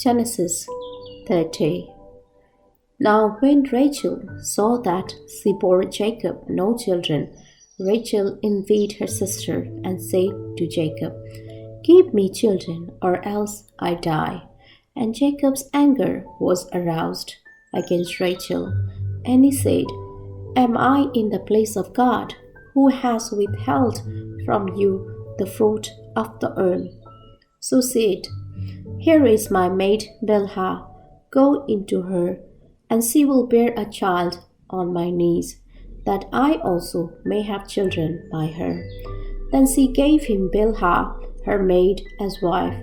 Genesis 30. Now when Rachel saw that she bore Jacob no children, Rachel envied her sister and said to Jacob, "Give me children, or else I die." And Jacob's anger was aroused against Rachel, and he said, "Am I in the place of God, who has withheld from you the fruit of the earth?" So said, "Here is my maid Bilhah, go into her, and she will bear a child on my knees, that I also may have children by her." Then she gave him Bilhah, her maid, as wife,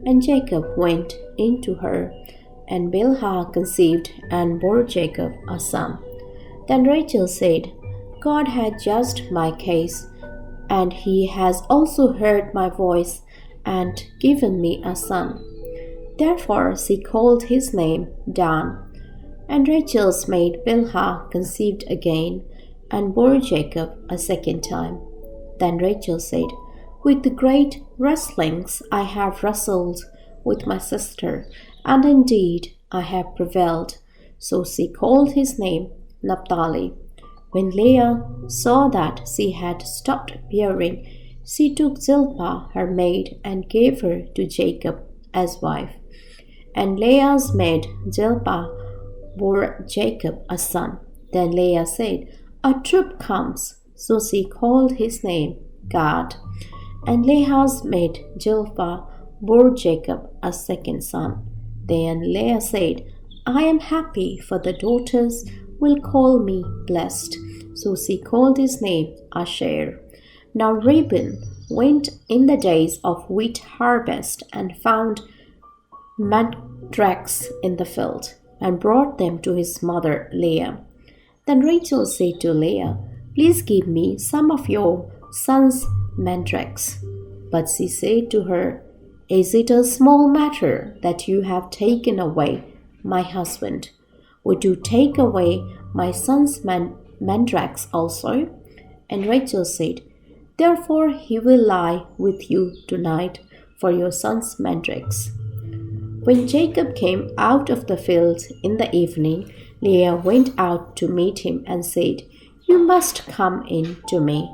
and Jacob went into her, and Bilhah conceived and bore Jacob a son. Then Rachel said, "God had judged my case, and he has also heard my voice and given me a son." Therefore she called his name Dan. And Rachel's maid Bilhah conceived again and bore Jacob a second time. Then Rachel said, "With great wrestlings I have wrestled with my sister, and indeed I have prevailed." So she called his name Naphtali. When Leah saw that she had stopped bearing, she took Zilpah her maid and gave her to Jacob as wife. And Leah's maid Zilpah bore Jacob a son. Then Leah said, "A troop comes." So she called his name Gad. And Leah's maid Zilpah bore Jacob a second son. Then Leah said, "I am happy, for the daughters will call me blessed." So she called his name Asher. Now Reuben went in the days of wheat harvest and found mandrakes in the field, and brought them to his mother Leah. Then Rachel said to Leah, "Please give me some of your son's mandrakes." But she said to her, "Is it a small matter that you have taken away my husband? Would you take away my son's mandrakes also?" And Rachel said, "Therefore he will lie with you tonight for your son's mandrakes." When Jacob came out of the field in the evening, Leah went out to meet him and said, "You must come in to me."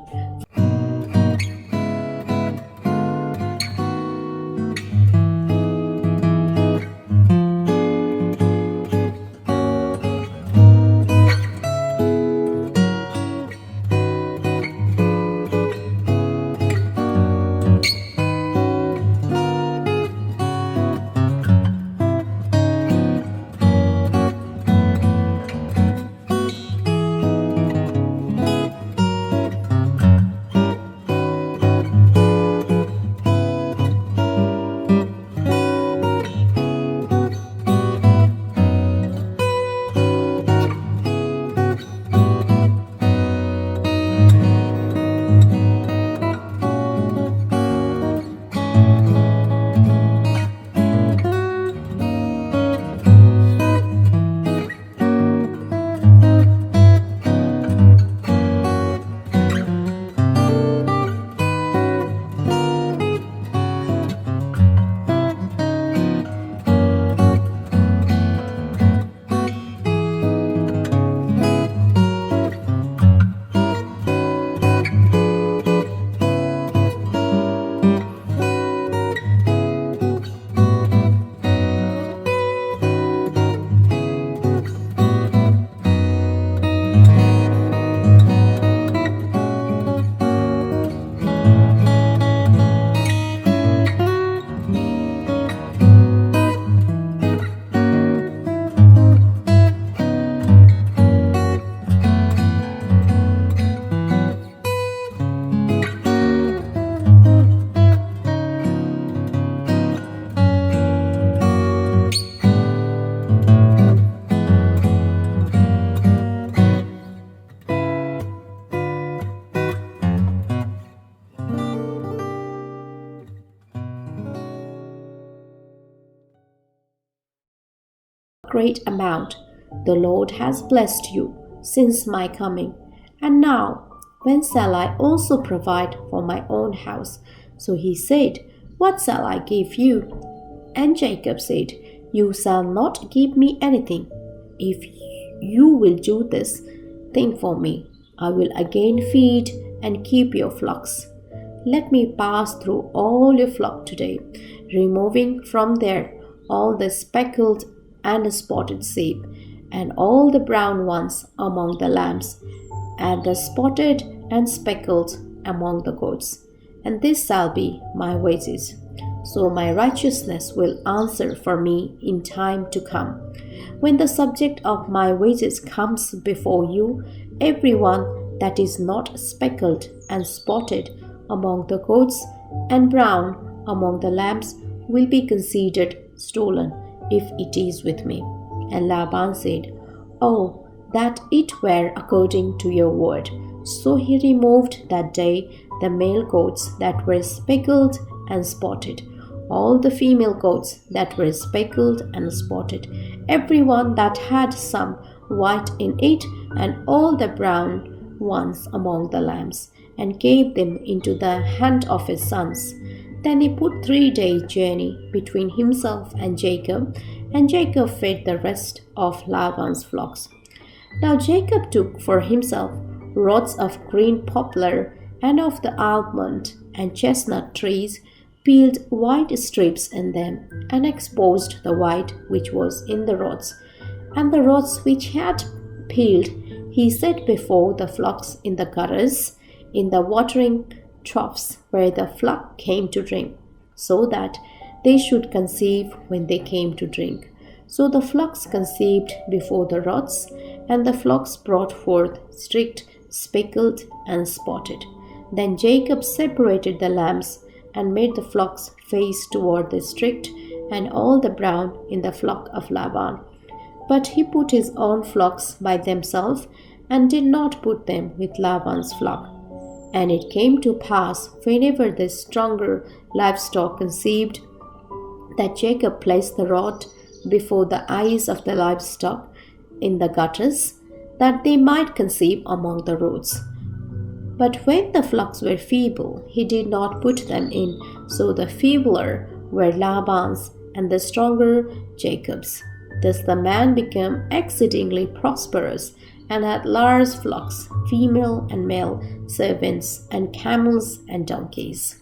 Great amount the Lord has blessed you since my coming. And now, when shall I also provide for my own house?" So he said, "What shall I give you?" And Jacob said, You shall not give me anything. If you will do this thing for me, I will again feed and keep your flocks. Let me pass through all your flock today, removing from there all the speckled and spotted sheep, and all the brown ones among the lambs, and the spotted and speckled among the goats. And this shall be my wages. So my righteousness will answer for me in time to come. When the subject of my wages comes before you, everyone that is not speckled and spotted among the goats and brown among the lambs will be considered stolen if it is with me. And Laban said, Oh, that it were according to your word. So he removed that day the male goats that were speckled and spotted, all the female goats that were speckled and spotted, every one that had some white in it, and all the brown ones among the lambs, and gave them into the hand of his sons. Then he put 3-day journey between himself and Jacob fed the rest of Laban's flocks. Now Jacob took for himself rods of green poplar and of the almond and chestnut trees, peeled white strips in them, and exposed the white which was in the rods. And the rods which he had peeled he set before the flocks in the gutters, in the watering troughs where the flock came to drink, so that they should conceive when they came to drink. So the flocks conceived before the rods, and the flocks brought forth streaked, speckled, and spotted. Then Jacob separated the lambs and made the flocks face toward the streaked, and all the brown in the flock of Laban. But he put his own flocks by themselves, and did not put them with Laban's flock. And it came to pass, whenever the stronger livestock conceived, that Jacob placed the rod before the eyes of the livestock in the gutters, that they might conceive among the roads. But when the flocks were feeble, he did not put them in, so the feebler were Laban's, and the stronger Jacob's. Thus the man became exceedingly prosperous, and had large flocks, female and male servants, and camels and donkeys.